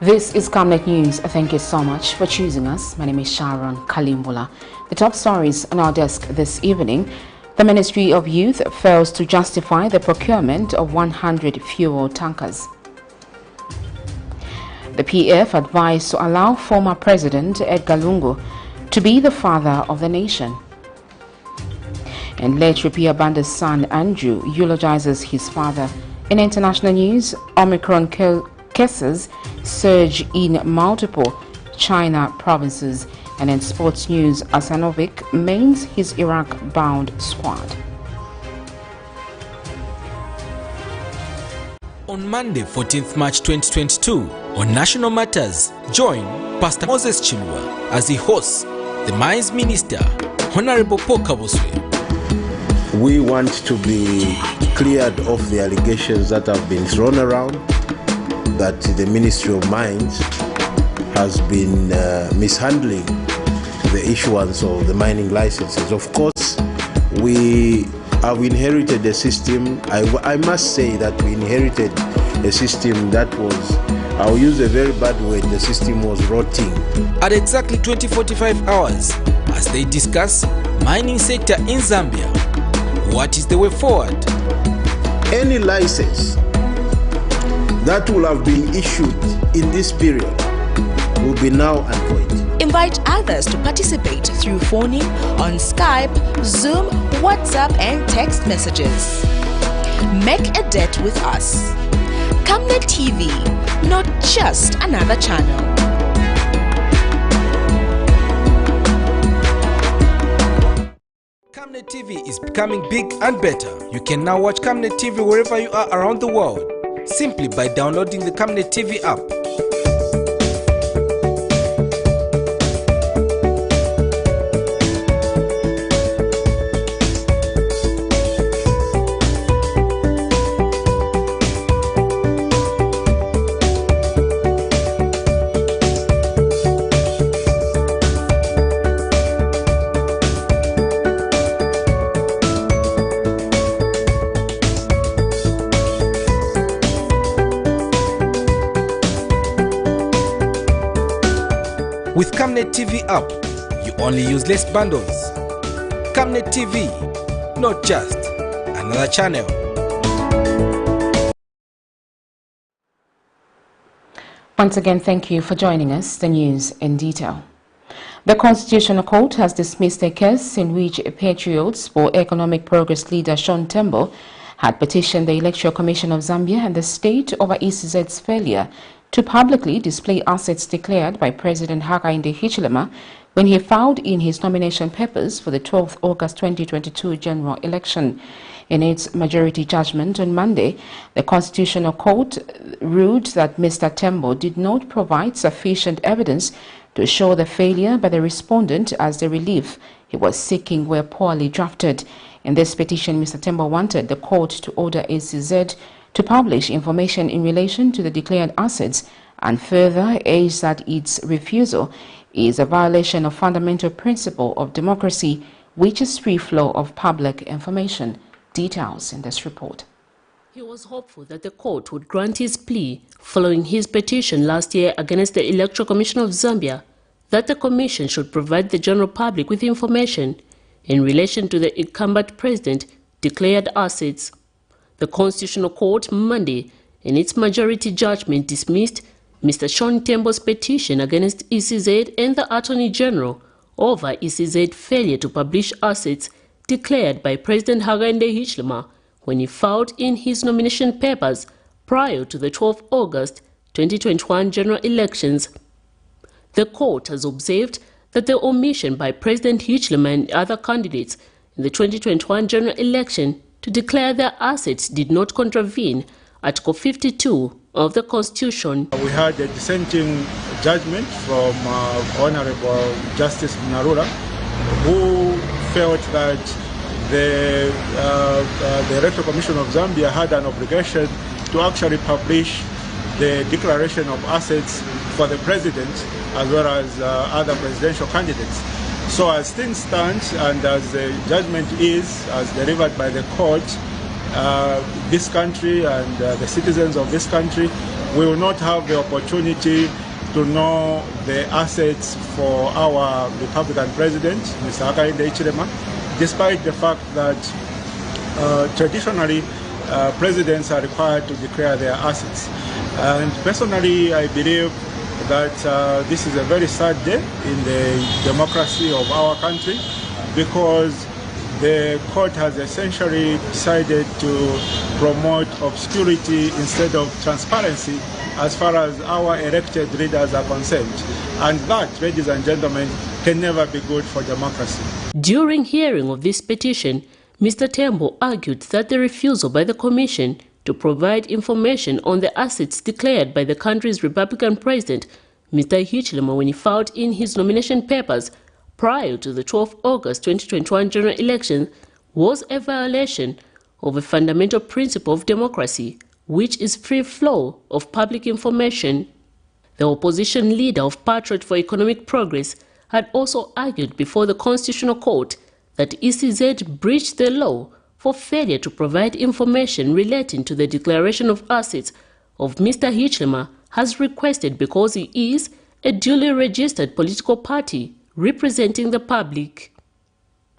This is Camnet News. Thank you so much for choosing us. My name is Sharon Kalimbola. The top stories on our desk this evening. The Ministry of Youth fails to justify the procurement of 100 fuel tankers. The PF advised to allow former President EDGAR LUNGU to be the father of the nation. And late RUPIAH BANDA'S son Andrew eulogizes his father. In international news, OMICRON cases surge in multiple China provinces. And in sports news, ASANOVIC mains his Iraq-bound squad. On Monday, 14th March 2022, on National Matters, join Pastor Moses Chilwa as he hosts the Mines Minister, Honorable Paul Kaboswe. We want to be cleared of the allegations that have been thrown around that the Ministry of Mines has been mishandling the issuance of the mining licenses. Of course, we have inherited a system. I must say that we inherited a system that was, I'll use a very bad word, the system was rotting. At exactly 20:45 hours, as they discuss mining sector in Zambia, what is the way forward? Any license that will have been issued in this period will be null and void. Invite others to participate through phoning on Skype, Zoom, WhatsApp and text messages. Make a date with us. Camnet TV, not just another channel. Camnet TV is becoming big and better. You can now watch Camnet TV wherever you are around the world, simply by downloading the Camnet TV app. With Camnet TV app, you only use less bundles. Camnet TV, not just another channel. Once again, thank you for joining us. The news in detail. The Constitutional Court has dismissed a case in which patriots for economic progress leader Sean Tembo had petitioned the Electoral Commission of Zambia and the state over ECZ's failure to publicly display assets declared by President Hakainde Hichilema when he filed in his nomination papers for the 12th August 2022 general election. In its majority judgment on Monday, the Constitutional Court ruled that Mr. Tembo did not provide sufficient evidence to show the failure by the respondent as the relief he was seeking were poorly drafted. In this petition, Mr. Tembo wanted the court to order ECZ to publish information in relation to the declared assets and further urge that its refusal is a violation of fundamental principle of democracy, which is free flow of public information. Details in this report. He was hopeful that the court would grant his plea following his petition last year against the Electoral Commission of Zambia that the commission should provide the general public with information in relation to the incumbent president declared assets. The Constitutional Court Monday, in its majority judgment, dismissed Mr. Sean Tembo's petition against ECZ and the Attorney General over ECZ's failure to publish assets declared by President Hakainde Hichilema when he filed in his nomination papers prior to the 12th August 2021 general elections. The court has observed that the omission by President Hichilema and other candidates in the 2021 general election to declare their assets did not contravene Article 52 of the Constitution. We had a dissenting judgment from Honorable Justice Narura, who felt that the Electoral Commission of Zambia had an obligation to actually publish the declaration of assets for the president as well as other presidential candidates. So as things stand and as the judgment is, as delivered by the court, this country and the citizens of this country we will not have the opportunity to know the assets for our Republican president, Mr. Hichilema, despite the fact that traditionally presidents are required to declare their assets. And personally, I believe that this is a very sad day in the democracy of our country, because the court has essentially decided to promote obscurity instead of transparency as far as our elected leaders are concerned. And that, ladies and gentlemen, can never be good for democracy. During hearing of this petition, Mr. Tembo argued that the refusal by the Commission to provide information on the assets declared by the country's Republican president, Mr. Hichilema, when he filed in his nomination papers prior to the 12th August 2021 general election, was a violation of a fundamental principle of democracy, which is free flow of public information. The opposition leader of Patriot for Economic Progress had also argued before the Constitutional Court that ECZ breached the law for failure to provide information relating to the declaration of assets of Mr. Hichilema has requested, because he is a duly registered political party representing the public.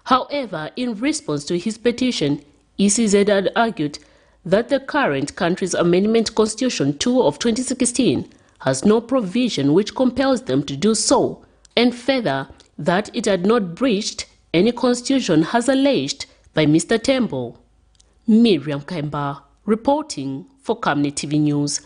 However, in response to his petition, ECZ had argued that the current country's Amendment Constitution 2 of 2016 has no provision which compels them to do so, and further that it had not breached any constitution as alleged by Mr. Tembo. Miriam Kaimba, reporting for Camnet TV News.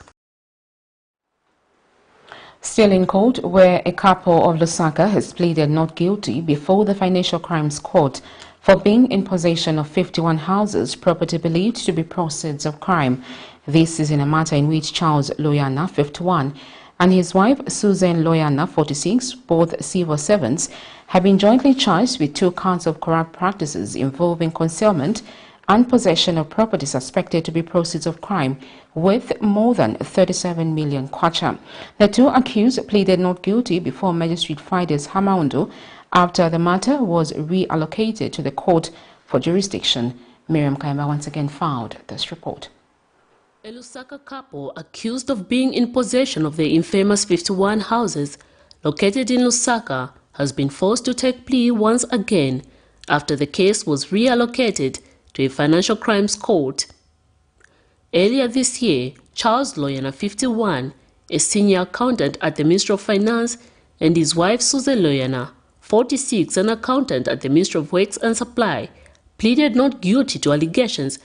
Still in court, where a couple of Lusaka has pleaded not guilty before the Financial Crimes Court for being in possession of 51 houses, property believed to be proceeds of crime. This is in a matter in which Charles Loyana, 51, and his wife Susan Loyana, 46, both civil servants, have been jointly charged with 2 counts of corrupt practices involving concealment and possession of property suspected to be proceeds of crime worth more than 37 million kwacha. The 2 accused pleaded not guilty before Magistrate Fridays Hamaundo after the matter was reallocated to the court for jurisdiction. Miriam Kaima once again filed this report. A Lusaka couple accused of being in possession of the infamous 51 houses located in Lusaka has been forced to take plea once again after the case was reallocated to a financial crimes court. Earlier this year, Charles Loyana, 51, a senior accountant at the Ministry of Finance, and his wife Susan Loyana, 46, an accountant at the Ministry of Works and Supply, pleaded not guilty to allegations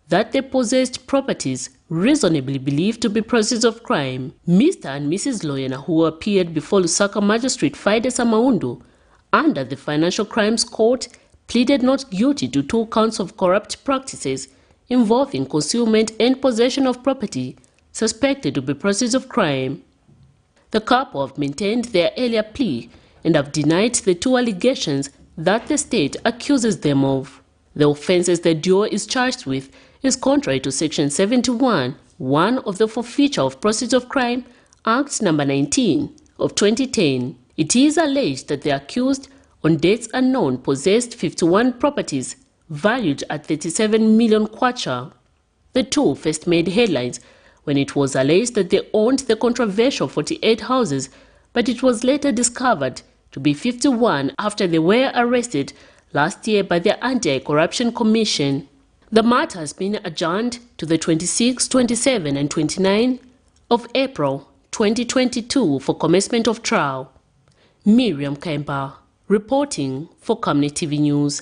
that they possessed properties reasonably believed to be proceeds of crime. Mr. and Mrs. Loyana, who appeared before Lusaka Magistrate Fridays Hamaundo under the Financial Crimes Court, pleaded not guilty to 2 counts of corrupt practices involving concealment and possession of property suspected to be proceeds of crime. The couple have maintained their earlier plea and have denied the 2 allegations that the state accuses them of. The offences the duo is charged with is contrary to Section 71(1) of the Forfeiture of Proceeds of Crime Act No. 19 of 2010. It is alleged that the accused, on dates unknown, possessed 51 properties valued at 37 million kwacha. The 2 first made headlines when it was alleged that they owned the controversial 48 houses, but it was later discovered to be 51 after they were arrested last year by the Anti-Corruption Commission. The matter has been adjourned to the 26, 27 and 29 of April 2022 for commencement of trial. Miriam Kaimba, reporting for Camnet TV News.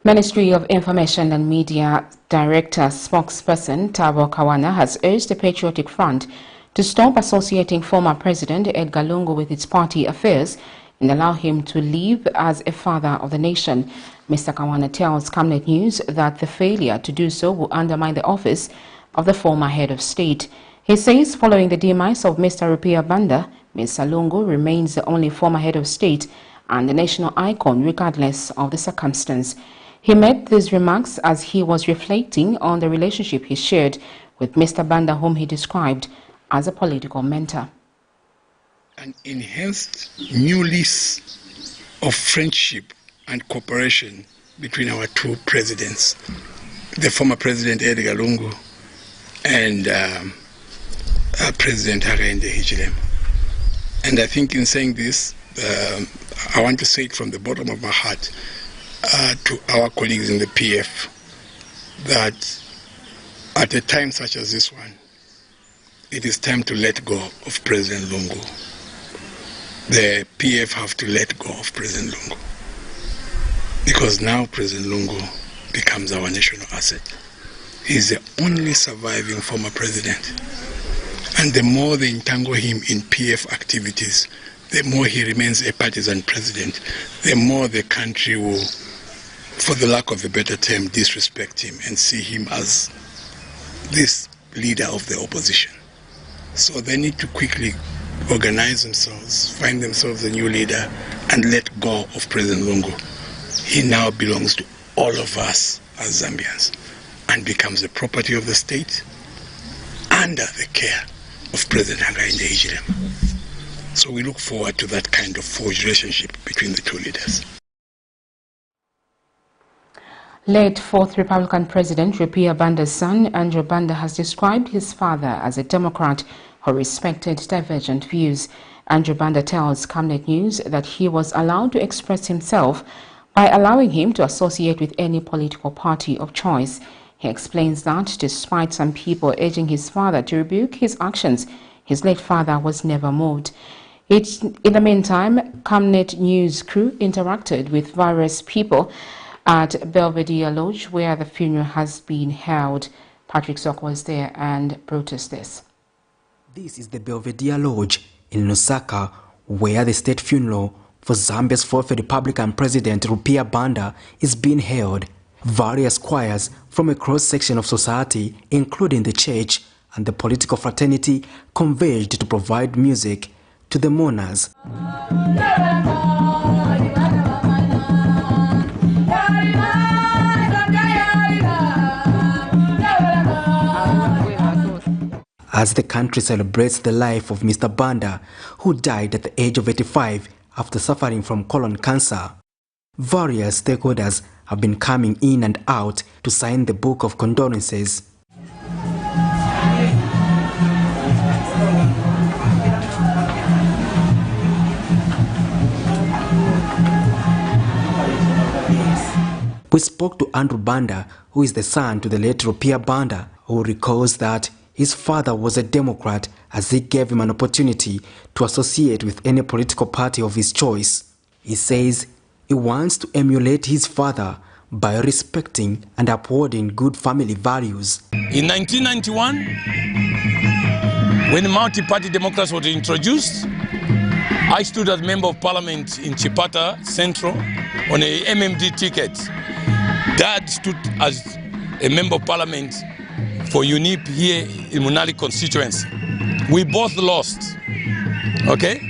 Ministry of Information and Media Director spokesperson Tabo Kawana has urged the Patriotic Front to stop associating former President Edgar Lungu with its party affairs and allow him to live as a father of the nation. Mr. Kawana tells Camnet News that the failure to do so will undermine the office of the former head of state. He says following the demise of Mr. RUPIAH Banda, Mr. Lungu remains the only former head of state and the national icon regardless of the circumstance. He made these remarks as he was reflecting on the relationship he shared with Mr. Banda, whom he described as a political mentor. An enhanced new lease of friendship and cooperation between our 2 presidents. The former President Edgar Lungu and President Hakainde Hichilema. And I think in saying this, I want to say it from the bottom of my heart to our colleagues in the PF that at a time such as this one, it is time to let go of President Lungu. The PF have to let go of President Lungu, because now President Lungu becomes our national asset. He's the only surviving former president. And the more they entangle him in PF activities, the more he remains a partisan president, the more the country will, for the lack of a better term, disrespect him and see him as this leader of the opposition. So they need to quickly organize themselves, find themselves a new leader, and let go of President Lungu. He now belongs to all of us as Zambians and becomes the property of the state under the care of President Hakainde Hichilema. So we look forward to that kind of forged relationship between the two leaders. Late fourth Republican President RUPIAH BANDA'S son, Andrew Banda, has described his father as a Democrat who respected divergent views. Andrew Banda tells Camnet News that he was allowed to express himself by allowing him to associate with any political party of choice. He explains that despite some people urging his father to rebuke his actions, his late father was never moved. In the meantime, Camnet News crew interacted with various people at Belvedere Lodge, where the funeral has been held. Patrick Sok was there and protested this. This is the Belvedere Lodge in Lusaka, where the state funeral for Zambia's fourth Republican President RUPIAH Banda is being held. Various choirs from a cross-section of society, including the church and the political fraternity, converged to provide music to the mourners. As the country celebrates the life of Mr. Banda, who died at the age of 85 after suffering from colon cancer, various stakeholders have been coming in and out to sign the book of condolences. We spoke to Andrew Banda, who is the son to the late RUPIAH Banda, who recalls that his father was a Democrat, as he gave him an opportunity to associate with any political party of his choice. He says he wants to emulate his father by respecting and upholding good family values. In 1991, when the multi-party democracy was introduced, I stood as Member of Parliament in Chipata Central on a MMD ticket. Dad stood as a Member of Parliament for UNIP here in Munali constituency. We both lost, okay?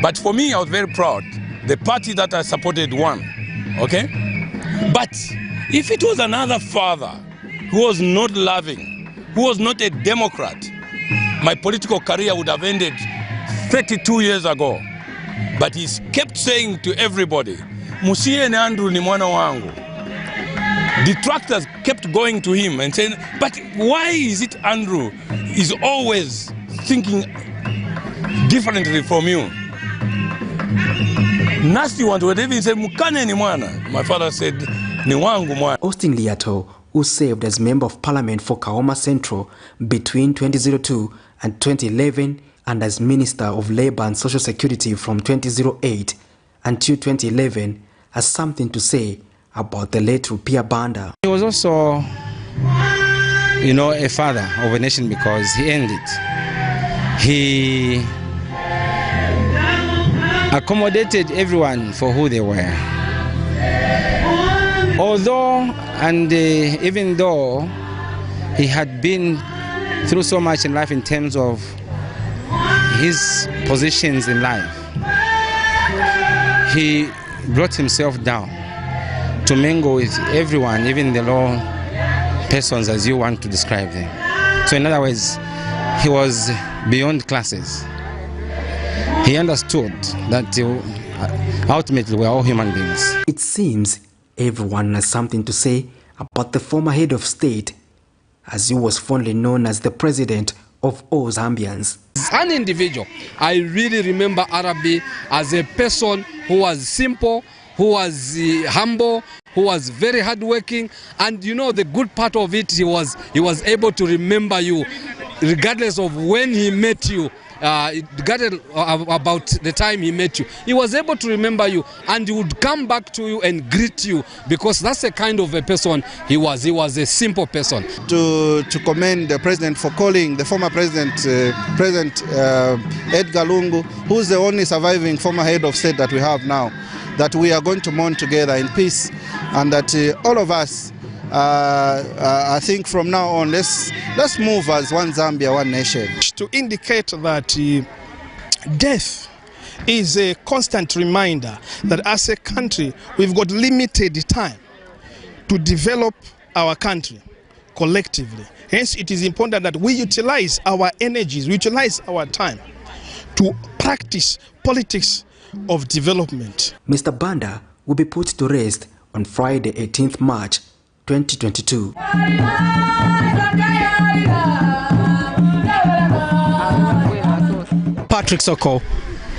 But for me, I was very proud. The party that I supported won, okay? But if it was another father who was not loving, who was not a Democrat, my political career would have ended 32 years ago. But he kept saying to everybody, Musie ni Andrew ni mwana wangu. Detractors kept going to him and saying, but why is it Andrew is always thinking differently from you? Nasty ones would even say, Mukane ni mwana. My father said, ni wangu mwana. Austin Liato, who served as Member of Parliament for Kaoma Central between 2002 and 2011 and as Minister of Labour and Social Security from 2008 until 2011, has something to say about the late RUPIAH Banda. He was also, a father of a nation because he earned it. He accommodated everyone for who they were. Although and even though he had been through so much in life in terms of his positions in life, he brought himself down to mingle with everyone, even the low persons as you want to describe them. So in other words, he was beyond classes. He understood that ultimately we're all human beings. It seems everyone has something to say about the former head of state, as he was fondly known as the president of all Zambians. As an individual, I really remember Arabi as a person who was simple, who was humble, who was very hardworking, and you know the good part of it, he was able to remember you regardless of when he met you. Regardless about the time he met you, he was able to remember you, and he would come back to you and greet you, because that's the kind of a person he was. He was a simple person. To commend the president for calling the former president, Edgar Lungu, who's the only surviving former head of state that we have now, that we are going to mourn together in peace, and that all of us, I think from now on, let's move as one Zambia, one nation. To indicate that death is a constant reminder that as a country we've got limited time to develop our country collectively. Hence it is important that we utilize our energies, we utilize our time to practice politics of development. Mr. Banda will be put to rest on Friday, 18th March 2022. Patrick Soko,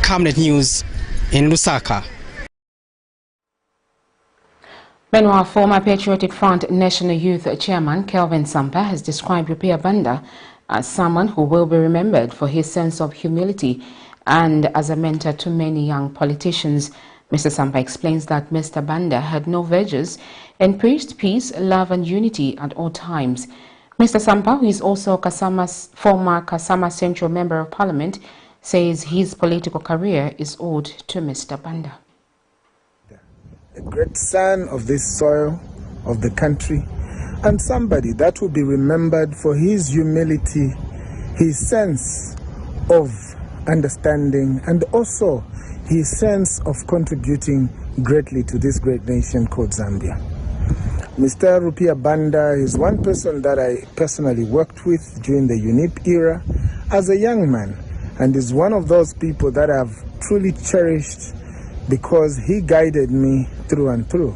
Camnet News in Lusaka. Meanwhile, former Patriotic Front National Youth Chairman Kelvin Sampa has described RUPIAH Banda as someone who will be remembered for his sense of humility and as a mentor to many young politicians. Mr. Sampa explains that Mr. Banda had no virtues and preached peace, love and unity at all times. Mr. Sampa, who is also former Kasama Central Member of Parliament, says his political career is owed to Mr. Banda. A great son of this soil, of the country, and somebody that will be remembered for his humility, his sense of understanding, and also his sense of contributing greatly to this great nation called Zambia. Mr. RUPIAH Banda is one person that I personally worked with during the UNIP era as a young man, and is one of those people that I've truly cherished because he guided me through and through.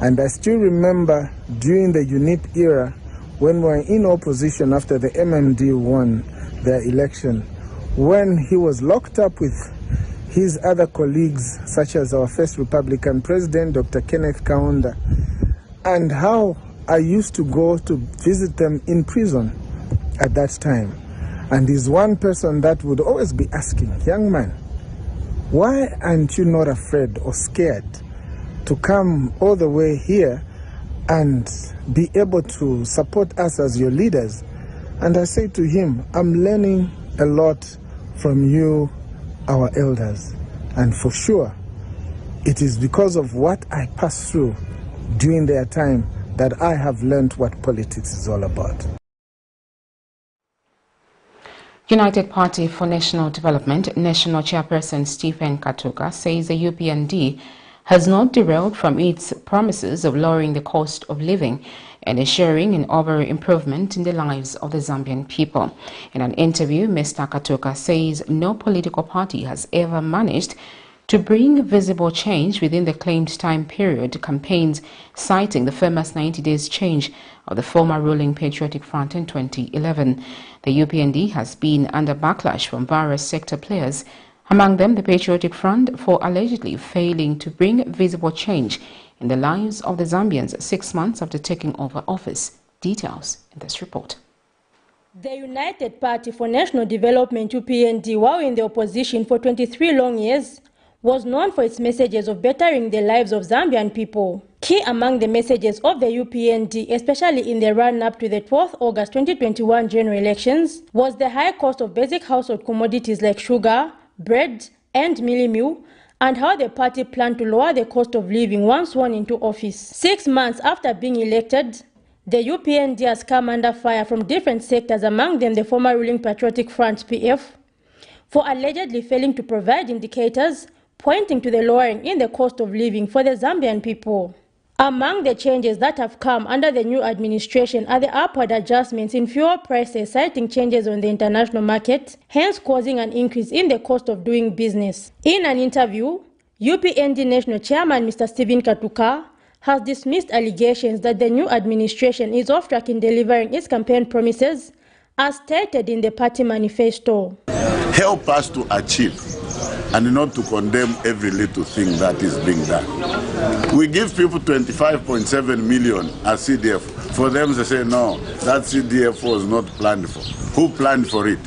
And I still remember during the UNIP era when we were in opposition after the MMD won their election, when he was locked up with his other colleagues, such as our first Republican President, Dr. Kenneth Kaunda, and how I used to go to visit them in prison at that time. And he's one person that would always be asking, young man, why aren't you not afraid or scared to come all the way here and be able to support us as your leaders? And I say to him, I'm learning a lot from you, our elders. And for sure, it is because of what I passed through during their time that I have learned what politics is all about. United Party for National Development National Chairperson Stephen Katuka says the UPND has not derailed from its promises of lowering the cost of living and ensuring an overall improvement in the lives of the Zambian people. In an interview, Mr. Katuka says no political party has ever managed to bring visible change within the claimed time period campaigns, citing the famous 90 days change of the former ruling Patriotic Front in 2011. The UPND has been under backlash from various sector players, among them the Patriotic Front, for allegedly failing to bring visible change in the lives of the Zambians 6 months after taking over office. Details in this report. The United Party for National Development, UPND, while in the opposition for 23 long years, was known for its messages of bettering the lives of Zambian people. Key among the messages of the UPND, especially in the run-up to the 12th August 2021 general elections, was the high cost of basic household commodities like sugar, bread, and mealie meal, and how the party planned to lower the cost of living once sworn into office. 6 months after being elected, the UPND has come under fire from different sectors, among them the former ruling Patriotic Front, PF, for allegedly failing to provide indicators pointing to the lowering in the cost of living for the Zambian people. Among the changes that have come under the new administration are the upward adjustments in fuel prices, citing changes on the international market, hence causing an increase in the cost of doing business. In an interview, UPND National Chairman Mr. Stephen Katuka has dismissed allegations that the new administration is off track in delivering its campaign promises, as stated in the party manifesto. Help us to achieve and not to condemn every little thing that is being done. We give people 25.7 million as CDF. For them to say, no, that CDF was not planned for. Who planned for it?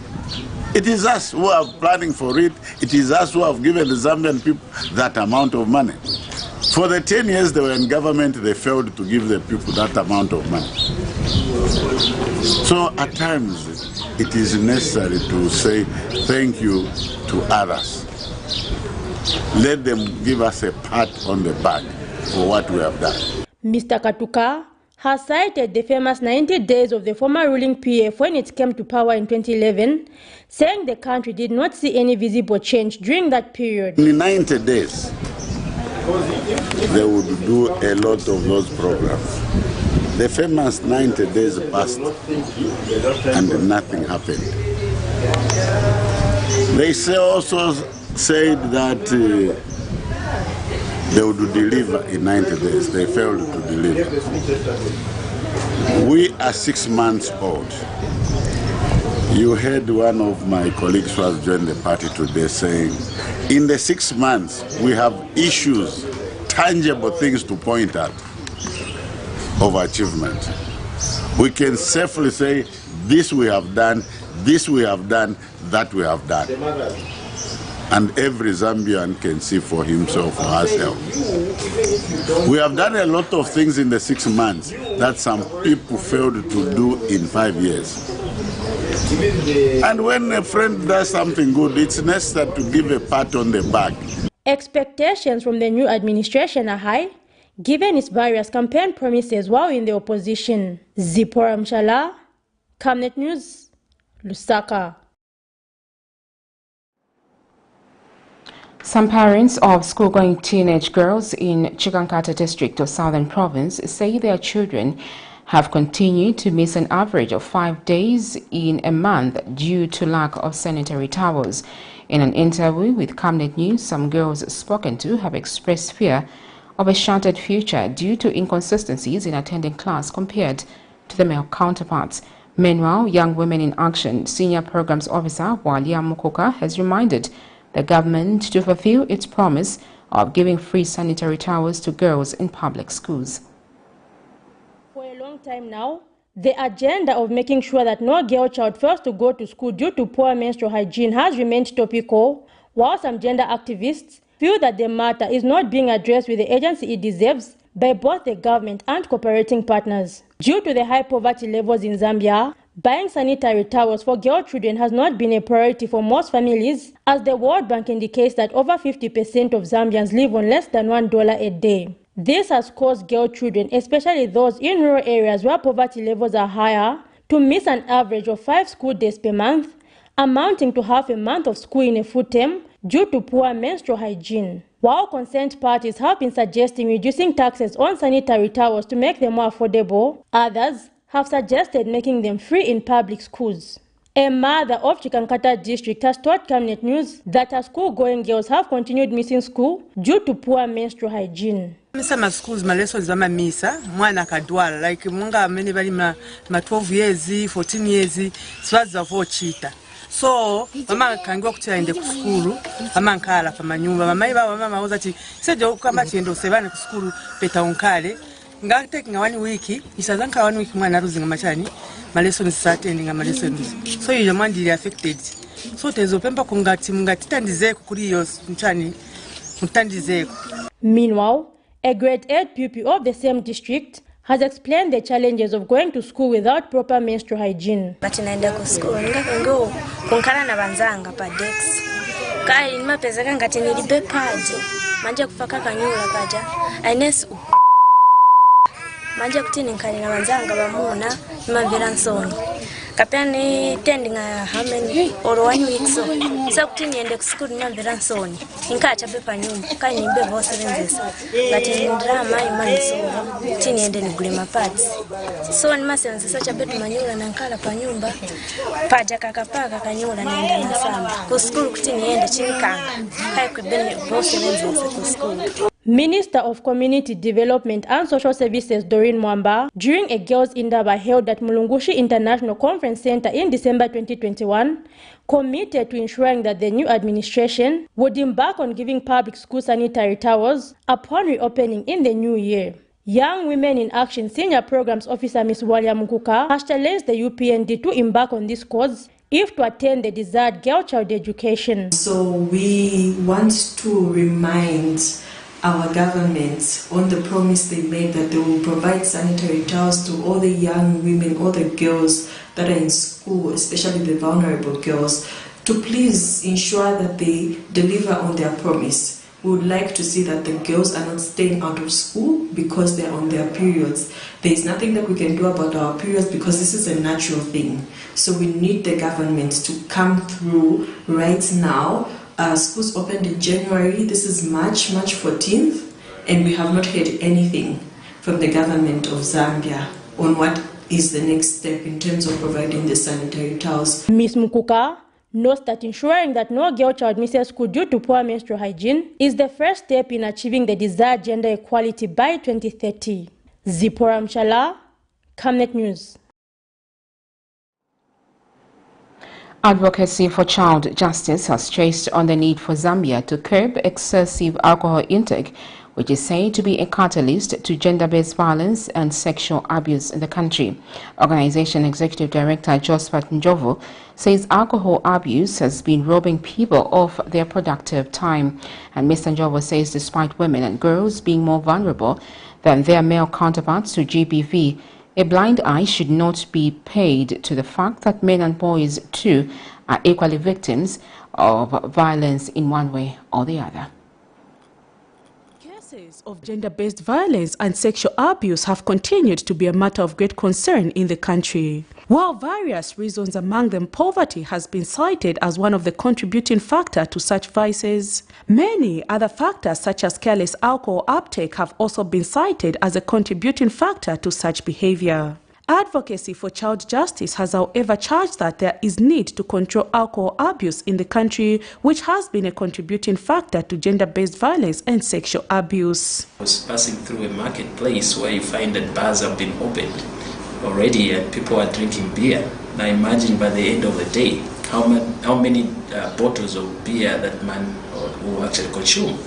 It is us who are planning for it. It is us who have given the Zambian people that amount of money. For the 10 years they were in government, they failed to give the people that amount of money. So at times, it is necessary to say thank you to others. Let them give us a pat on the back for what we have done. Mr. Katuka has cited the famous 90 days of the former ruling PF when it came to power in 2011, saying the country did not see any visible change during that period. In 90 days, they would do a lot of those programs. The famous 90 days passed and nothing happened. They also said that they would deliver in 90 days. They failed to deliver. We are 6 months old. You heard one of my colleagues who has joined the party today saying, in the 6 months, we have issues, tangible things to point at of achievement. We can safely say, this we have done, this we have done, that we have done. And every Zambian can see for himself or herself. We have done a lot of things in the 6 months that some people failed to do in 5 years. And when a friend does something good, it's necessary to give a pat on the back. Expectations from the new administration are high, given its various campaign promises while in the opposition. Zipporah Mshala, Camnet News, Lusaka. Some parents of school-going teenage girls in Chikankata district of Southern Province say their children have continued to miss an average of 5 days in a month due to lack of sanitary towels. In an interview with Camnet News, some girls spoken to have expressed fear of a shattered future due to inconsistencies in attending class compared to the male counterparts. Meanwhile, Young Women in Action Senior Programs Officer Walia Mukoka has reminded the government to fulfill its promise of giving free sanitary towels to girls in public schools. For a long time now, the agenda of making sure that no girl child fails to go to school due to poor menstrual hygiene has remained topical, while some gender activists feel that the matter is not being addressed with the agency it deserves by both the government and cooperating partners. Due to the high poverty levels in Zambia, buying sanitary towels for girl children has not been a priority for most families, as the World Bank indicates that over 50% of Zambians live on less than $1 a day. This has caused girl children, especially those in rural areas where poverty levels are higher, to miss an average of 5 school days per month, amounting to half a month of school in a full term due to poor menstrual hygiene. While concerned parties have been suggesting reducing taxes on sanitary towels to make them more affordable, others have suggested making them free in public schools. A mother of Chikankata district has told Camnet News that her school-going girls have continued missing school due to poor menstrual hygiene. Some schools my lessons are misa mwana kadwala like munga many bali ma 12 years 14 years swaza vochita so mama kangwa kuti aende ku school mama nkala pa manyumba mama oza ti sejo kama tiendo sevane ku school peta onkale ngate kinga 1 week isazanka 1 week mwana ruzinga machani my lessons start ending my lessons so you mandi affected so tezo pemba kungati mungati tandizeko kuri yo mchani mutandizeko. Meanwhile, a grade 8 pupil of the same district has explained the challenges of going to school without proper menstrual hygiene. But naenda ku school ngo kunkana na banzanga pa dex. Kai nimapeza ngati nilibe paje. Manje kufaka kanyula kaja. Ines manje kuti ninkani na banzanga bamuna nimavira nsoni. Kapani tending how many or 1 week so. So kuti niende ku school nimavira nsoni. Inkacha pepa nyumba kai nimbe vose lenses. But in drama imani so kuti niende nigule mapads. So nimasenza sacha betu manyula na nkala pa nyumba. Paja kakapaka kanyula nienda na samba. Ku school kuti niende chinkanga. Kai kubene vose lenses ku school. Minister of Community Development and Social Services Doreen Mwamba, during a girls' indaba held at Mulungushi International Conference Center in December 2021, committed to ensuring that the new administration would embark on giving public school sanitary towels upon reopening in the new year. Young Women in Action Senior Programs Officer Ms. Walia Mukuka has challenged the UPND to embark on this cause if to attain the desired girl-child education. So we want to remind our government on the promise they made that they will provide sanitary towels to all the young women, all the girls that are in school, especially the vulnerable girls, to please ensure that they deliver on their promise. We would like to see that the girls are not staying out of school because they're on their periods. There is nothing that we can do about our periods because this is a natural thing. So we need the government to come through right now. Schools opened in January. This is March 14th, and we have not heard anything from the government of Zambia on what is the next step in terms of providing the sanitary towels. Ms. Mukuka notes that ensuring that no girl child misses school due to poor menstrual hygiene is the first step in achieving the desired gender equality by 2030. Zipporah Mchala, Camnet News. Advocacy for Child Justice has stressed on the need for Zambia to curb excessive alcohol intake, which is said to be a catalyst to gender-based violence and sexual abuse in the country. Organization Executive Director Josephat Njovu says alcohol abuse has been robbing people of their productive time. And Mr. Njovu says despite women and girls being more vulnerable than their male counterparts to GBV, a blind eye should not be paid to the fact that men and boys too are equally victims of violence in one way or the other. Cases of gender-based violence and sexual abuse have continued to be a matter of great concern in the country. While various reasons, among them poverty, has been cited as one of the contributing factors to such vices, many other factors such as careless alcohol uptake have also been cited as a contributing factor to such behavior. Advocacy for Child Justice has however charged that there is need to control alcohol abuse in the country, which has been a contributing factor to gender-based violence and sexual abuse. I was passing through a marketplace where you find that bars have been opened already and people are drinking beer. Now imagine by the end of the day how many bottles of beer that man will actually consume.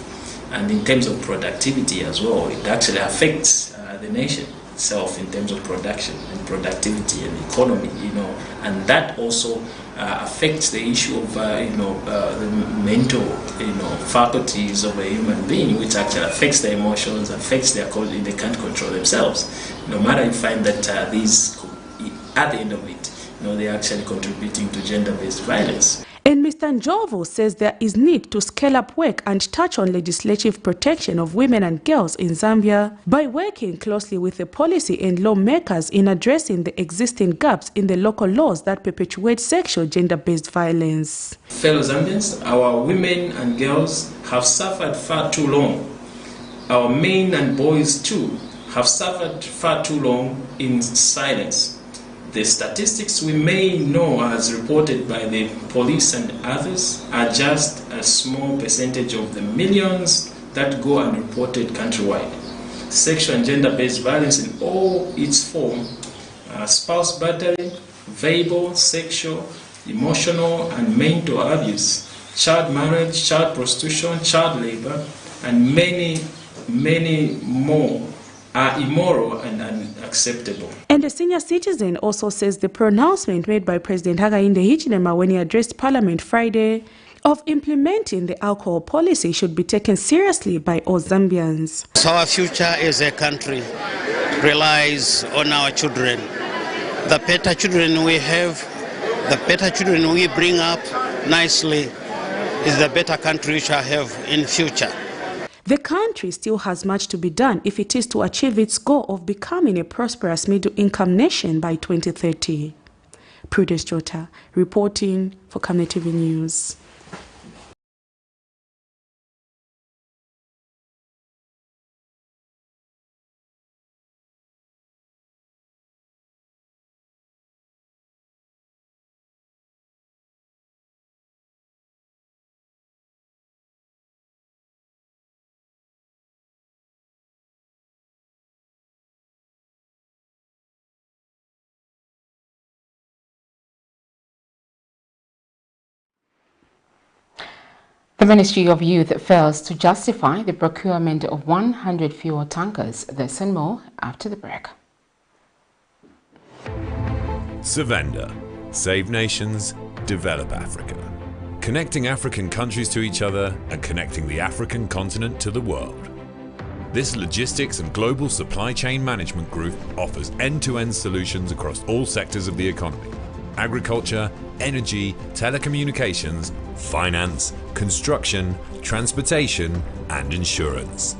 And in terms of productivity as well, it actually affects the nation itself in terms of production and productivity and economy, and that also affects the issue of the mental faculties of a human being, which actually affects their emotions, affects their they can't control themselves. No matter you find that these at the end of it, they're actually contributing to gender-based violence. And Mr. Njovu says there is need to scale up work and touch on legislative protection of women and girls in Zambia by working closely with the policy and lawmakers in addressing the existing gaps in the local laws that perpetuate sexual gender-based violence. Fellow Zambians, our women and girls have suffered far too long. Our men and boys too have suffered far too long in silence. The statistics we may know as reported by the police and others are just a small percentage of the millions that go unreported countrywide. Sexual and gender-based violence in all its forms, spouse battery, verbal, sexual, emotional and mental abuse, child marriage, child prostitution, child labor, and many, many more are immoral and unacceptable. And the senior citizen also says the pronouncement made by President Hakainde Hichilema when he addressed Parliament Friday of implementing the alcohol policy should be taken seriously by all Zambians. So our future as a country relies on our children. The better children we have, the better children we bring up nicely, is the better country we shall have in future. The country still has much to be done if it is to achieve its goal of becoming a prosperous middle-income nation by 2030. Prudence Jota, reporting for Camnet TV News. The Ministry of Youth fails to justify the procurement of 100 fuel tankers. This and more after the break. Savenda. Save nations, develop Africa. Connecting African countries to each other and connecting the African continent to the world. This logistics and global supply chain management group offers end-to-end solutions across all sectors of the economy: agriculture, energy, telecommunications, finance, construction, transportation, and insurance.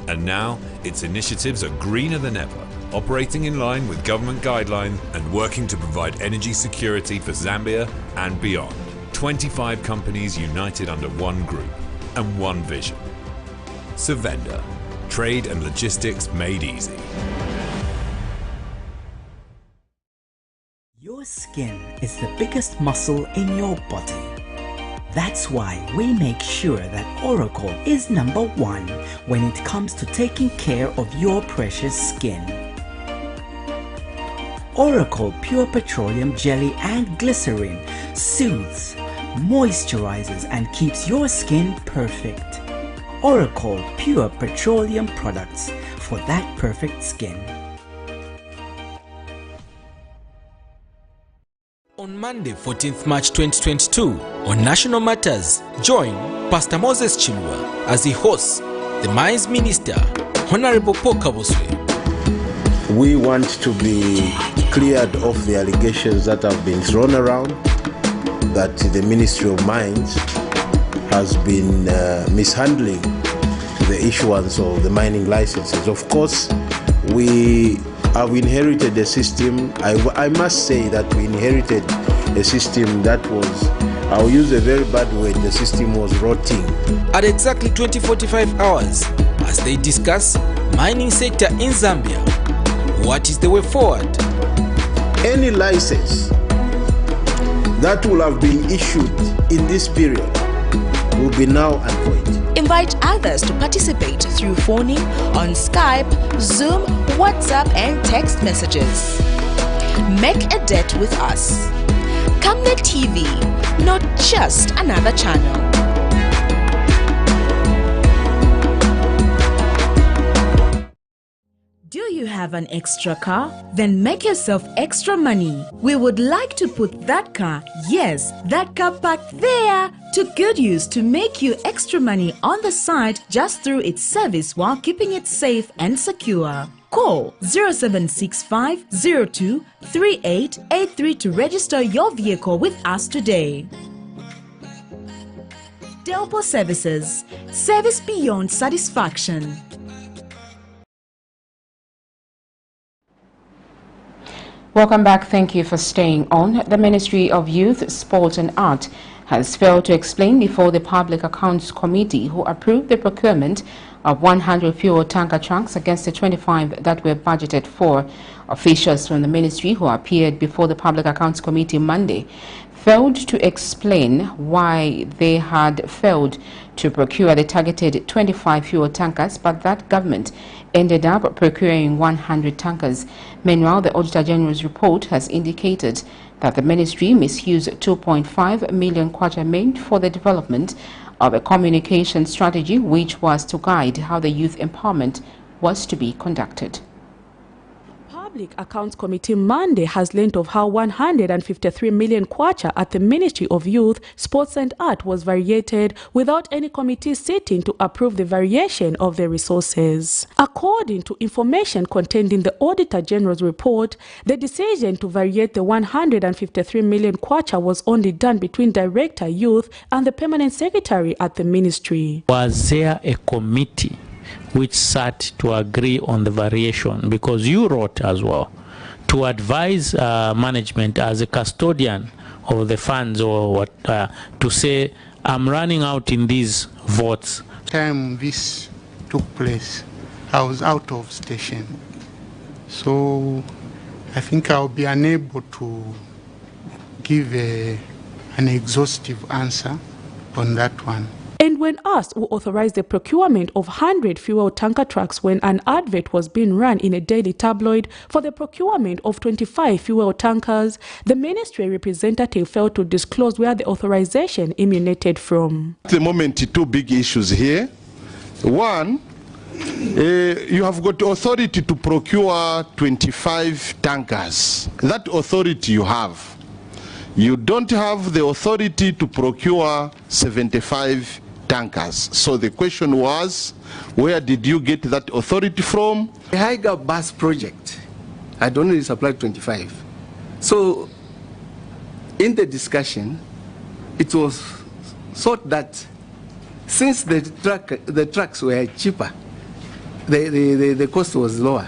And now, its initiatives are greener than ever, operating in line with government guidelines and working to provide energy security for Zambia and beyond. 25 companies united under one group and one vision. Savenda. Trade and logistics made easy. Your skin is the biggest muscle in your body. That's why we make sure that Oracle is #1 when it comes to taking care of your precious skin. Oracle Pure Petroleum Jelly and Glycerin soothes, moisturizes, and keeps your skin perfect. Oracle Pure Petroleum products for that perfect skin. On Monday, 14th March 2022, on National Matters, join Pastor Moses Chilwa as he hosts the Mines Minister, Honorable Paul Kaboswe. We want to be cleared of the allegations that have been thrown around that the Ministry of Mines has been mishandling the issuance of the mining licenses. Of course, we have inherited a system. I must say that we inherited a system that was, I'll use a very bad word, the system was rotting. At exactly 20:45 hours, as they discuss mining sector in Zambia, what is the way forward? Any license that will have been issued in this period will be null and void. Invite others to participate through phoning, on Skype, Zoom, WhatsApp, and text messages. Make a date with us. Camnet TV, not just another channel. Do you have an extra car? Then make yourself extra money. We would like to put that car, yes, that car parked there, to good use to make you extra money on the side just through its service while keeping it safe and secure. Call 0765 02 3883 to register your vehicle with us today. Delpo Services. Service beyond satisfaction. Welcome back. Thank you for staying on. The Ministry of Youth, Sport and Art has failed to explain before the Public Accounts Committee, who approved the procurement of 100 fuel tanker trucks against the 25 that were budgeted for. Officials from the ministry who appeared before the Public Accounts Committee Monday failed to explain why they had failed to procure the targeted 25 fuel tankers, but that government ended up procuring 100 tankers. Meanwhile, the Auditor General's report has indicated that the ministry misused 2.5 million kwacha meant for the development of a communication strategy which was to guide how the youth empowerment was to be conducted. Public Accounts Committee Monday has learned of how 153 million kwacha at the Ministry of Youth, Sports and Art was variated without any committee sitting to approve the variation of the resources. According to information contained in the Auditor General's report, the decision to variate the 153 million kwacha was only done between Director Youth and the Permanent Secretary at the Ministry. Was there a committee which sat to agree on the variation? Because you wrote as well to advise management as a custodian of the funds, or what to say, I'm running out in these votes. Time this took place, I was out of station, so I think I'll be unable to give an exhaustive answer on that one. And when asked who authorized the procurement of 100 fuel tanker trucks when an advert was being run in a daily tabloid for the procurement of 25 fuel tankers, the ministry representative failed to disclose where the authorization emanated from. At the moment, two big issues here. One, you have got authority to procure 25 tankers. That authority you have. You don't have the authority to procure 75 tankers. So the question was, where did you get that authority from? The EDGAR bus project had only supplied 25. So in the discussion, it was thought that since the trucks were cheaper, the cost was lower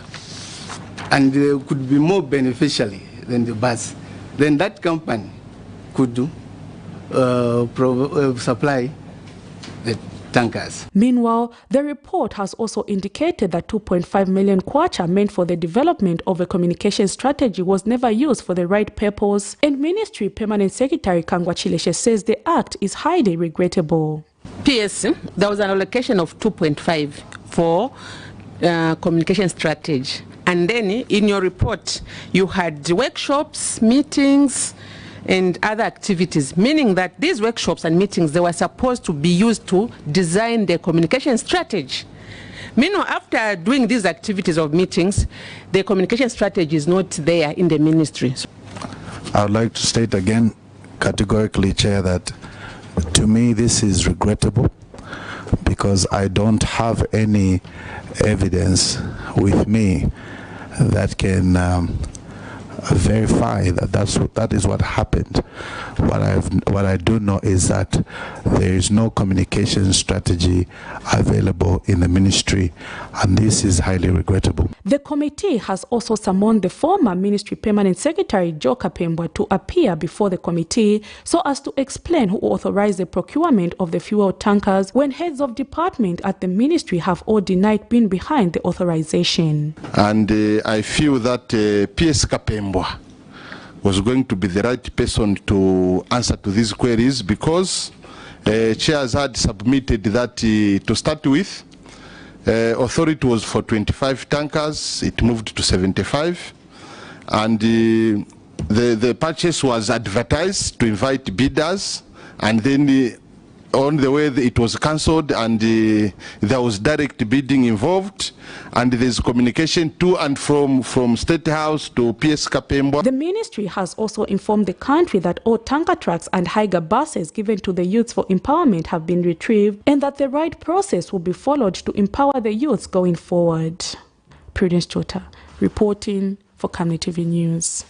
and could be more beneficially than the bus, then that company could supply the tankers. Meanwhile, the report has also indicated that 2.5 million kwacha meant for the development of a communication strategy was never used for the right purpose, and Ministry Permanent Secretary Kangwa Chileshe says the act is highly regrettable. PS, there was an allocation of 2.5 for communication strategy. And then in your report, you had workshops, meetings, and other activities, meaning that these workshops and meetings, they were supposed to be used to design the communication strategy. Meanwhile, after doing these activities of meetings, the communication strategy is not there in the ministry. I would like to state again, categorically, Chair, that to me this is regrettable because I don't have any evidence with me that can verify that that is what happened. What I do know is that there is no communication strategy available in the ministry, and this is highly regrettable. The committee has also summoned the former Ministry Permanent Secretary Joe Kapembwa to appear before the committee so as to explain who authorized the procurement of the fuel tankers when heads of department at the ministry have all denied being behind the authorization. And I feel that PS Kapembwa was going to be the right person to answer to these queries because chairs had submitted that to start with. Authority was for 25 tankers, it moved to 75, and the purchase was advertised to invite bidders, and then on the way it was cancelled, and there was direct bidding involved, and there's communication to and from State House to PS Kapembwa. The ministry has also informed the country that all tanker trucks and EDGAR buses given to the youths for empowerment have been retrieved and that the right process will be followed to empower the youths going forward. Prudence Chota, reporting for Camnet TV News.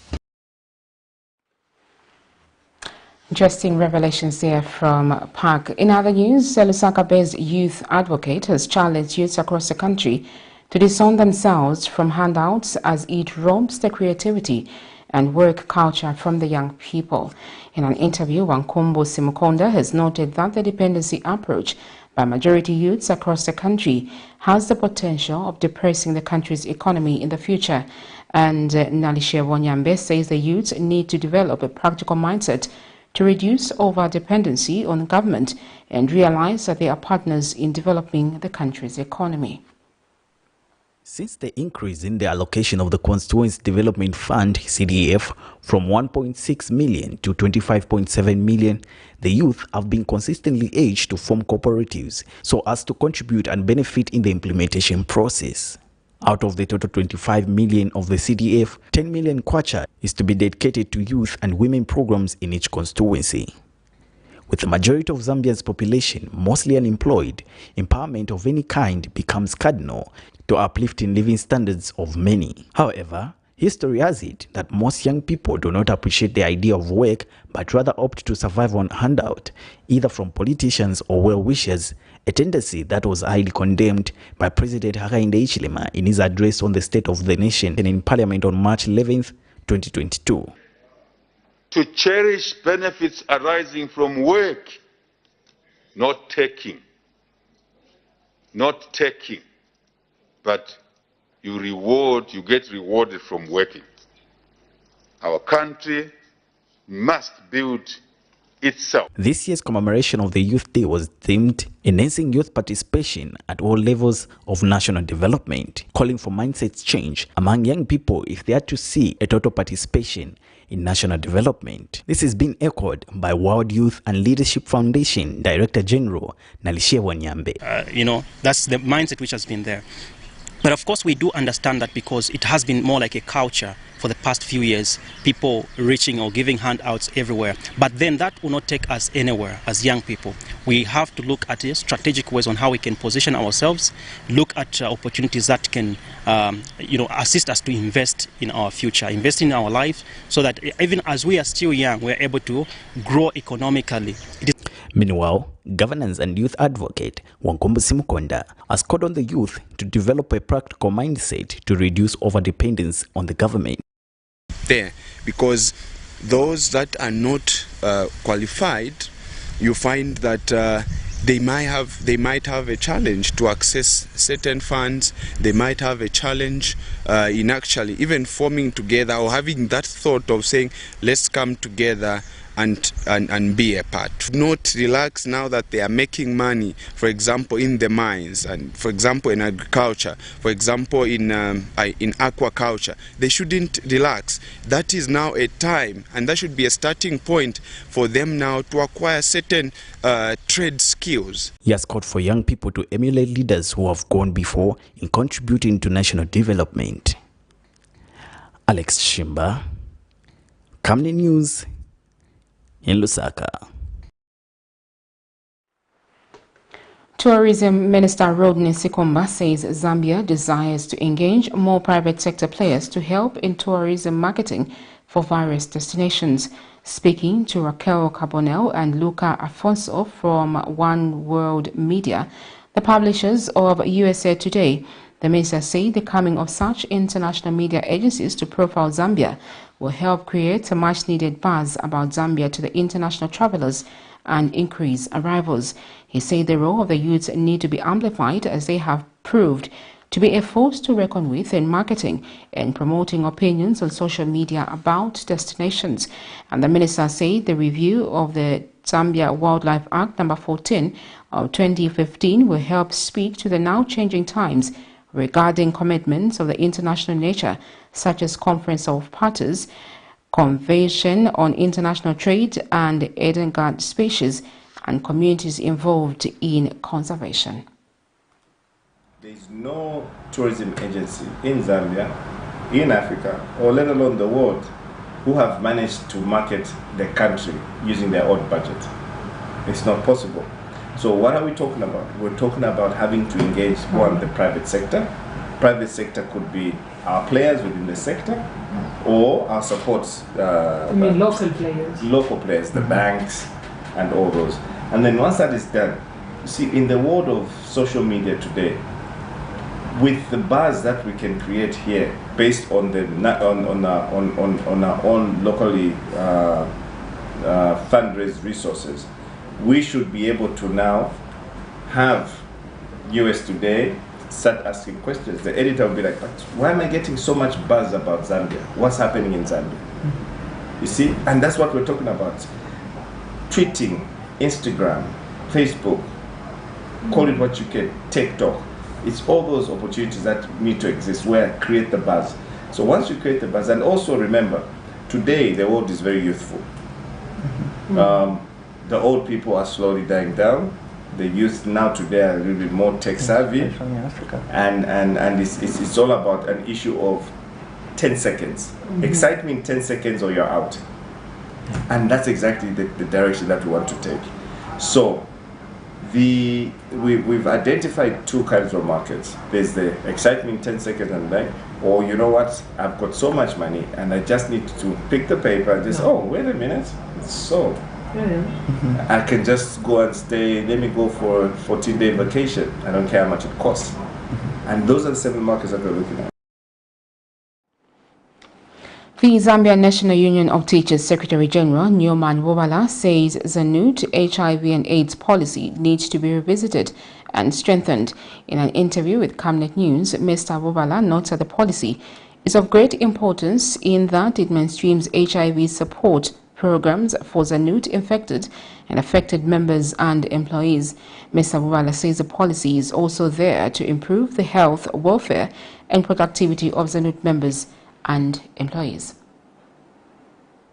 Interesting revelations there from Park. In other news, a Lusaka-based youth advocate has challenged youths across the country to disown themselves from handouts as it robs the creativity and work culture from the young people. In an interview, Wankumbo Simukonda has noted that the dependency approach by majority youths across the country has the potential of depressing the country's economy in the future. And Nalishe Wonyambe says the youths need to develop a practical mindset to reduce over-dependency on government and realize that they are partners in developing the country's economy. Since the increase in the allocation of the Constituency Development Fund, CDF, from 1.6 million to 25.7 million, the youth have been consistently urged to form cooperatives so as to contribute and benefit in the implementation process. Out of the total 25 million of the CDF, 10 million kwacha is to be dedicated to youth and women programs in each constituency. With the majority of Zambia's population mostly unemployed, empowerment of any kind becomes cardinal to uplifting living standards of many. However, history has it that most young people do not appreciate the idea of work but rather opt to survive on handout, either from politicians or well-wishers, a tendency that was highly condemned by President Hakainde Hichilema in his address on the State of the Nation in Parliament on March 11th, 2022. To cherish benefits arising from work, not taking, but you get rewarded from working. Our country must build itself. This year's commemoration of the Youth Day was themed Enhancing Youth Participation at All Levels of National Development, calling for mindset change among young people if they are to see a total participation in national development. This is being echoed by World Youth and Leadership Foundation Director General Nalishia Wanyambe. That's the mindset which has been there. But of course we do understand that because it has been more like a culture for the past few years, people reaching or giving handouts everywhere. But then that will not take us anywhere as young people. We have to look at strategic ways on how we can position ourselves, look at opportunities that can assist us to invest in our future, invest in our life, so that even as we are still young, we are able to grow economically. Meanwhile, governance and youth advocate Wankombo Simukonda has called on the youth to develop a practical mindset to reduce overdependence on the government. There, because those that are not qualified, you find that they might have a challenge to access certain funds. They might have a challenge in actually even forming together or having that thought of saying, let's come together and be a part. Not relax now that they are making money, for example, in the mines, and for example in agriculture, for example in aquaculture. They shouldn't relax. That is now a time, and that should be a starting point for them now to acquire certain trade skills. He has called for young people to emulate leaders who have gone before in contributing to national development. Alex Shimba, Camnet News, in Lusaka. Tourism Minister Rodney Sikomba says Zambia desires to engage more private sector players to help in tourism marketing for various destinations. Speaking to Raquel Carbonell and Luca Afonso from One World Media, the publishers of USA Today, the minister said the coming of such international media agencies to profile Zambia will help create a much-needed buzz about Zambia to the international travelers and increase arrivals. He said the role of the youths need to be amplified as they have proved to be a force to reckon with in marketing and promoting opinions on social media about destinations. And the minister said the review of the Zambia Wildlife Act No. 14 of 2015 will help speak to the now changing times regarding commitments of the international nature, such as Conference of Parties, Convention on International Trade, and EDGAR species and communities involved in conservation. There is no tourism agency in Zambia, in Africa, or let alone the world, who have managed to market the country using their own budget. It's not possible. So what are we talking about? We're talking about having to engage, one, the private sector. Private sector could be our players within the sector or our supports. Local players? Local players, the banks and all those. And then once that is done, you see, in the world of social media today, with the buzz that we can create here based on the on our own locally fundraised resources, we should be able to now have US Today start asking questions. The editor will be like, but why am I getting so much buzz about Zambia? What's happening in Zambia? You see, and that's what we're talking about. Tweeting, Instagram, Facebook, call it what you can, TikTok. It's all those opportunities that need to exist where create the buzz. So once you create the buzz, and also remember, today the world is very youthful. The old people are slowly dying down. The youth now today are a little bit more tech savvy, and it's all about an issue of 10 seconds. Excite me in 10 seconds or you're out. And that's exactly the direction that we want to take. So we've identified two kinds of markets. There's the excite me in 10 seconds and back, or you know what, I've got so much money and I just need to pick the paper and just, oh, wait a minute, it's sold. I can just go and stay, let me go for a 14-day vacation. I don't care how much it costs. And those are the 7 markets that we're looking at. The Zambia National Union of Teachers Secretary General Newman Wobala says ZANUT HIV and AIDS policy needs to be revisited and strengthened. In an interview with Camnet News, Mr. Wobala notes that the policy is of great importance in that it mainstreams HIV support programs for ZANUT-infected and affected members and employees. Mr. Vuvala says the policy is also there to improve the health, welfare and productivity of ZANUT members and employees.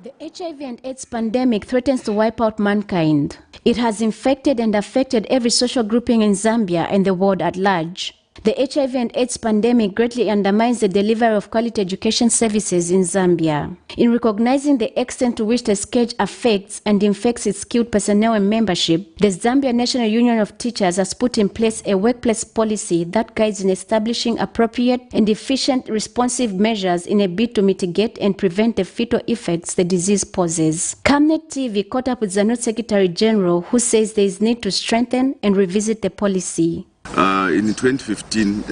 The HIV and AIDS pandemic threatens to wipe out mankind. It has infected and affected every social grouping in Zambia and the world at large. The HIV and AIDS pandemic greatly undermines the delivery of quality education services in Zambia. In recognizing the extent to which the scourge affects and infects its skilled personnel and membership, the Zambia National Union of Teachers has put in place a workplace policy that guides in establishing appropriate and efficient responsive measures in a bid to mitigate and prevent the fatal effects the disease poses. Camnet TV caught up with ZANUT Secretary General, who says there is need to strengthen and revisit the policy. In 2015,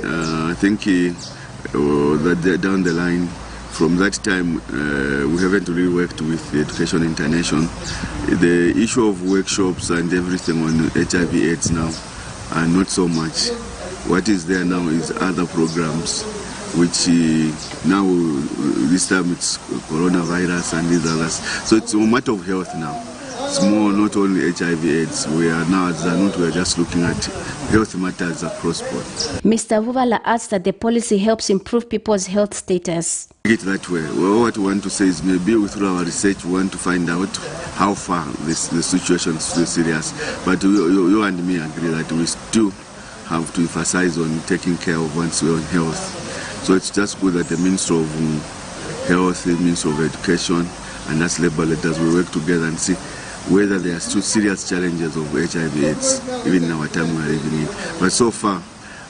I think that down the line, from that time, we haven't really worked with Education International. The issue of workshops and everything on HIV/AIDS now are not so much. What is there now is other programs, which now this time it's coronavirus and these others. So it's a matter of health now. It's more not only HIV/AIDS. We are now at ZANUT, we are just looking at health matters across board. Mr. Vuvala adds that the policy helps improve people's health status. Get that way. Well, what we want to say is maybe through our research we want to find out how far the situation is still serious. But you and me agree that we still have to emphasize on taking care of one's own health. So it's just good that the Ministry of Health, the Ministry of Education, and that's labor letters, we work together and see whether there are still serious challenges of HIV/AIDS, even in our time we are living in. But so far,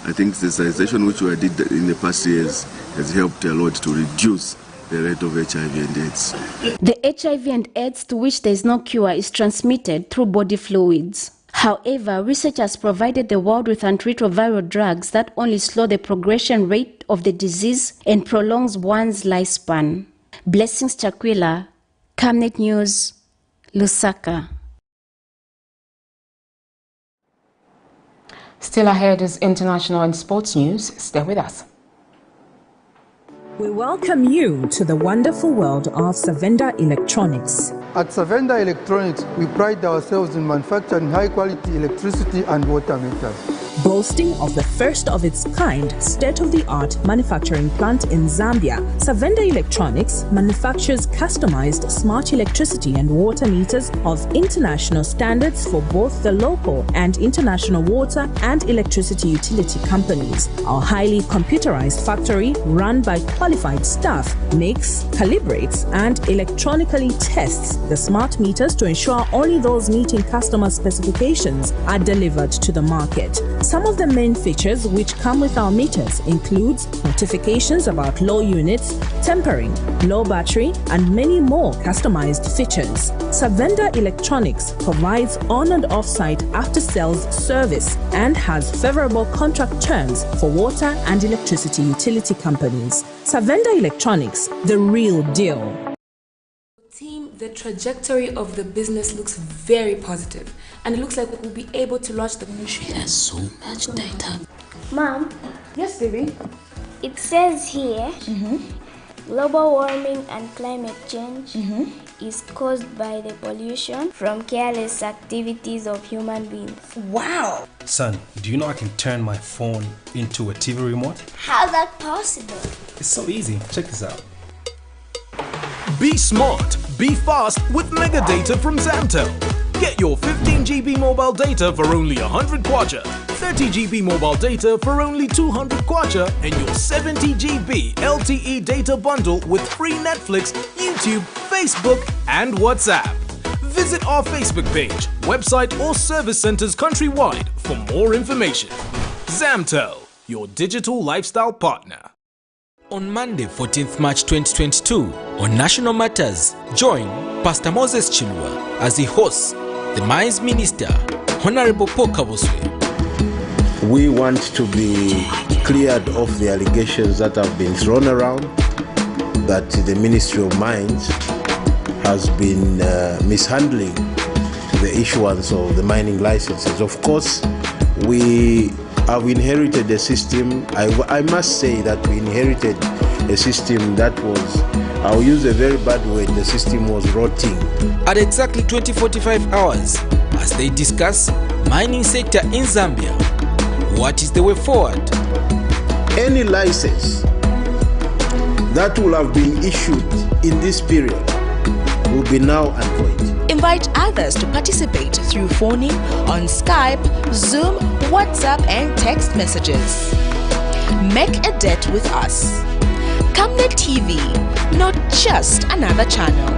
I think the sensitization which we did in the past years has helped a lot to reduce the rate of HIV and AIDS. The HIV and AIDS to which there is no cure is transmitted through body fluids. However, research has provided the world with antiretroviral drugs that only slow the progression rate of the disease and prolongs one's lifespan. Blessings Chakwila, Camnet News, Lusaka. Still ahead is international and sports news. Stay with us. We welcome you to the wonderful world of Savenda Electronics. At Savenda Electronics, we pride ourselves in manufacturing high-quality electricity and water meters. Boasting of the first of its kind state-of-the-art manufacturing plant in Zambia, Savenda Electronics manufactures customized smart electricity and water meters of international standards for both the local and international water and electricity utility companies. Our highly computerized factory, run by qualified staff, makes, calibrates, and electronically tests the smart meters to ensure only those meeting customer specifications are delivered to the market. Some of the main features which come with our meters includes notifications about low units, tempering, low battery, and many more customized features. Savenda Electronics provides on and off-site after-sales service and has favorable contract terms for water and electricity utility companies. Savenda Electronics, the real deal. Team, the trajectory of the business looks very positive, and it looks like we'll be able to launch the country. There's so much data. Mom? Yes, baby? It says here, global warming and climate change is caused by the pollution from careless activities of human beings. Wow! Son, do you know I can turn my phone into a TV remote? How's that possible? It's so easy. Check this out. Be smart, be fast with mega data from Zamtel. Get your 15 GB mobile data for only 100 kwacha, 30 GB mobile data for only 200 kwacha, and your 70 GB LTE data bundle with free Netflix, YouTube, Facebook, and WhatsApp. Visit our Facebook page, website, or service centers countrywide for more information. Zamtel, your digital lifestyle partner. On Monday, 14th March 2022, on National Matters, join Pastor Moses Chilwa as he hosts the Mines Minister, Honorable PROCUREMENT. We want to be cleared of the allegations that have been thrown around that the Ministry of Mines has been mishandling the issuance of the mining licenses. Of course, we have inherited a system. I must say that we inherited a system that was, I'll use a very bad word, the system was rotting. At exactly 20:45 hours, as they discuss mining sector in Zambia, what is the way forward? Any license that will have been issued in this period will be null and void. Invite others to participate through phoning on Skype, Zoom, WhatsApp and text messages. Make a date with us. Camnet TV, not just another channel.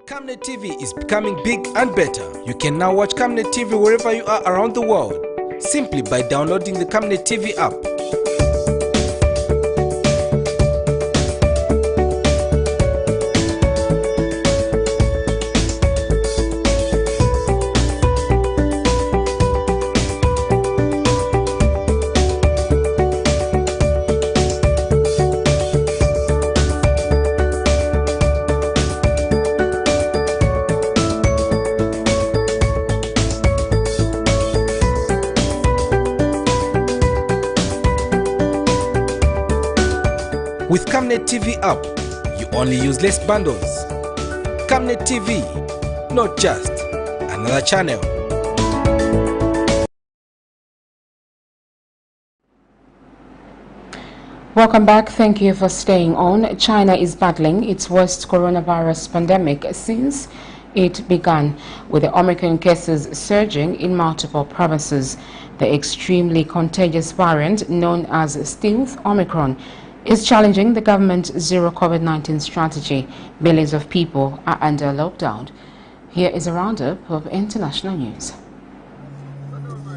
Camnet TV is becoming big and better. You can now watch Camnet TV wherever you are around the world, simply by downloading the Camnet TV app. With Camnet TV app, you only use less bundles. Camnet TV, not just another channel. Welcome back. Thank you for staying on. China is battling its worst coronavirus pandemic since it began, with the Omicron cases surging in multiple provinces. The extremely contagious variant known as stealth Omicron is challenging the government's zero COVID-19 strategy. Millions of people are under lockdown. Here is a roundup of international news.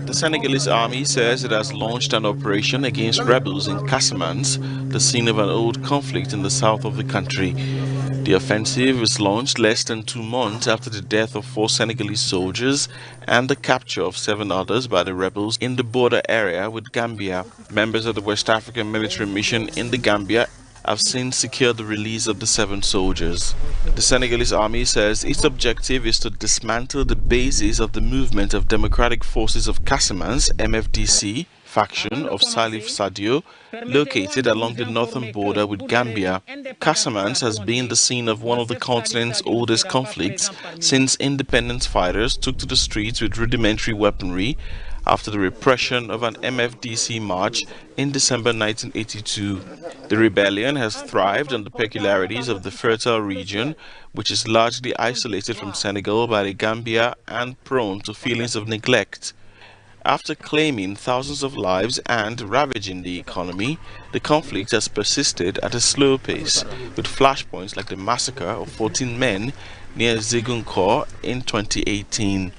The Senegalese army says it has launched an operation against rebels in Casamance, the scene of an old conflict in the south of the country. The offensive was launched less than 2 months after the death of 4 Senegalese soldiers and the capture of 7 others by the rebels in the border area with Gambia. Members of the West African military mission in the Gambia have since secured the release of the 7 soldiers. The Senegalese army says its objective is to dismantle the basis of the Movement of Democratic Forces of Casamance, MFDC, faction of Salif Sadio, located along the northern border with Gambia. Casamance has been the scene of one of the continent's oldest conflicts since independence fighters took to the streets with rudimentary weaponry after the repression of an MFDC march in December 1982. The rebellion has thrived on the peculiarities of the fertile region, which is largely isolated from Senegal by the Gambia and prone to feelings of neglect. After claiming thousands of lives and ravaging the economy, the conflict has persisted at a slow pace, with flashpoints like the massacre of 14 men near Ziguinchor in 2018.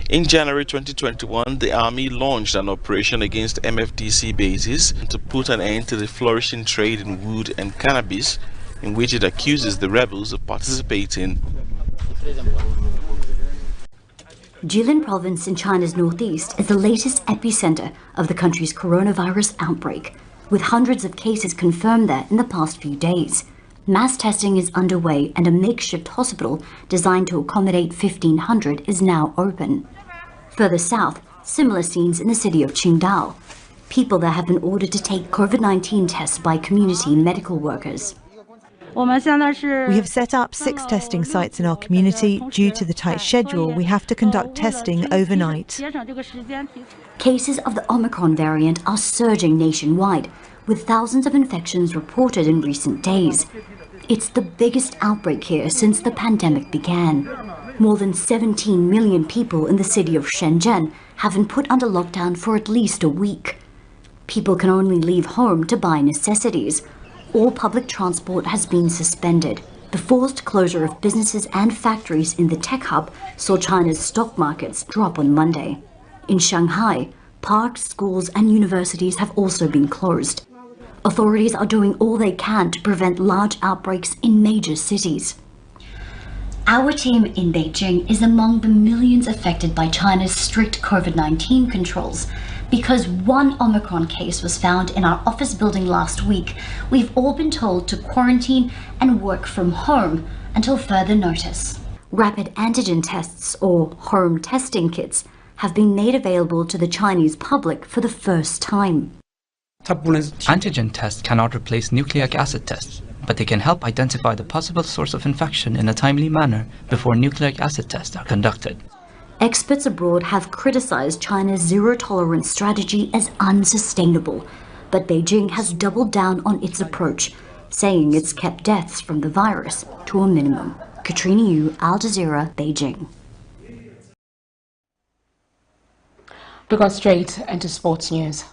In January 2021, the army launched an operation against MFDC bases to put an end to the flourishing trade in wood and cannabis, in which it accuses the rebels of participating. Jilin province in China's northeast is the latest epicenter of the country's coronavirus outbreak, with hundreds of cases confirmed there in the past few days. Mass testing is underway and a makeshift hospital designed to accommodate 1,500 is now open. Further south, similar scenes in the city of Qingdao. People there have been ordered to take COVID-19 tests by community medical workers. We have set up 6 testing sites in our community. Due to the tight schedule, we have to conduct testing overnight. Cases of the Omicron variant are surging nationwide, with thousands of infections reported in recent days. It's the biggest outbreak here since the pandemic began. More than 17 million people in the city of Shenzhen have been put under lockdown for at least a week. People can only leave home to buy necessities. All public transport has been suspended. The forced closure of businesses and factories in the tech hub saw China's stock markets drop on Monday. In Shanghai, parks, schools and universities have also been closed. Authorities are doing all they can to prevent large outbreaks in major cities. Our team in Beijing is among the millions affected by China's strict COVID-19 controls. Because one Omicron case was found in our office building last week, we've all been told to quarantine and work from home until further notice. Rapid antigen tests, or home testing kits, have been made available to the Chinese public for the first time. Antigen tests cannot replace nucleic acid tests, but they can help identify the possible source of infection in a timely manner before nucleic acid tests are conducted. Experts abroad have criticized China's zero-tolerance strategy as unsustainable, but Beijing has doubled down on its approach, saying it's kept deaths from the virus to a minimum. Katrina Yu, Al Jazeera, Beijing. We go straight into sports news.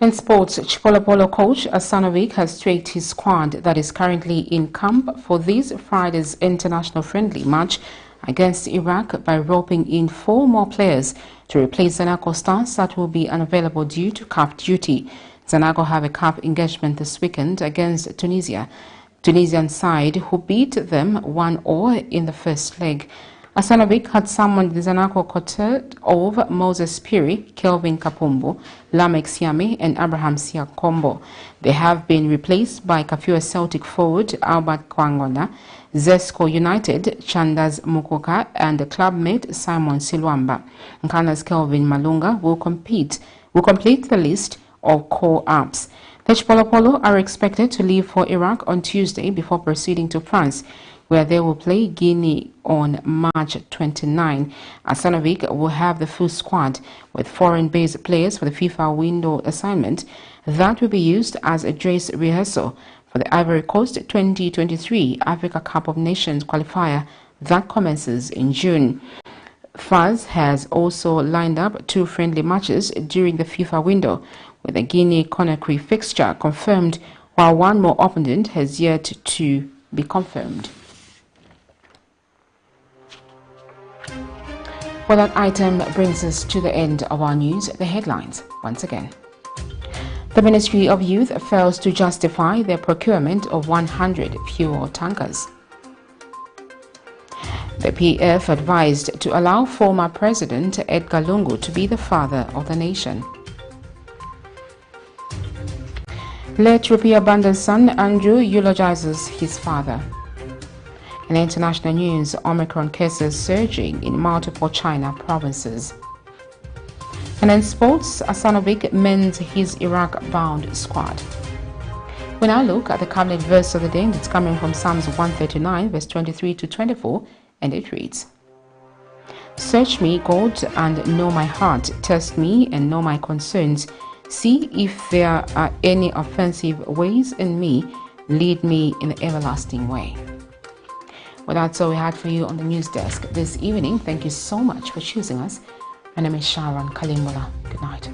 In sports, Chipolopolo coach ASANOVIC has streaked his squad that is currently in camp for this Friday's international friendly match against Iraq by roping in 4 more players to replace Zanago stars that will be unavailable due to CAF duty. Zanago have a CAF engagement this weekend against Tunisia. Tunisian side who beat them 1-0 in the first leg. ASANOVIC had summoned the Zanago quartet of Moses Piri, Kelvin Kapumbu, Lamek Siame and Abraham Siakombo. They have been replaced by Kafua Celtic forward Albert Kwangona, Zesco United, Chandas Mukoka and clubmate Simon Silwamba. Nkana's Kelvin Malunga will complete the list of core-ups. The Chipolopolo are expected to leave for Iraq on Tuesday before proceeding to France, where they will play Guinea on March 29. ASANOVIC will have the full squad with foreign-based players for the FIFA window assignment that will be used as a dress rehearsal for the Ivory Coast 2023 Africa Cup of Nations qualifier that commences in June. FAS has also lined up 2 friendly matches during the FIFA window, with the Guinea-Conakry fixture confirmed, while 1 more opponent has yet to be confirmed. Well, that item brings us to the end of our news. The headlines once again. The Ministry of Youth fails to justify their procurement of 100 fuel tankers. The PF advised to allow former President Edgar Lungu to be the father of the nation. Late RUPIAH BANDA'S son Andrew eulogizes his father. In international news, Omicron cases surging in multiple China provinces. And in sports, ASANOVIC mends his Iraq-bound squad. We now look at the Camnet verse of the day that's coming from Psalms 139, verse 23 to 24, and it reads, "Search me, God, and know my heart. Test me and know my concerns. See if there are any offensive ways in me. Lead me in the everlasting way." Well, that's all we had for you on the news desk this evening. Thank you so much for choosing us. My name is Sharon Kalimbola. Good night.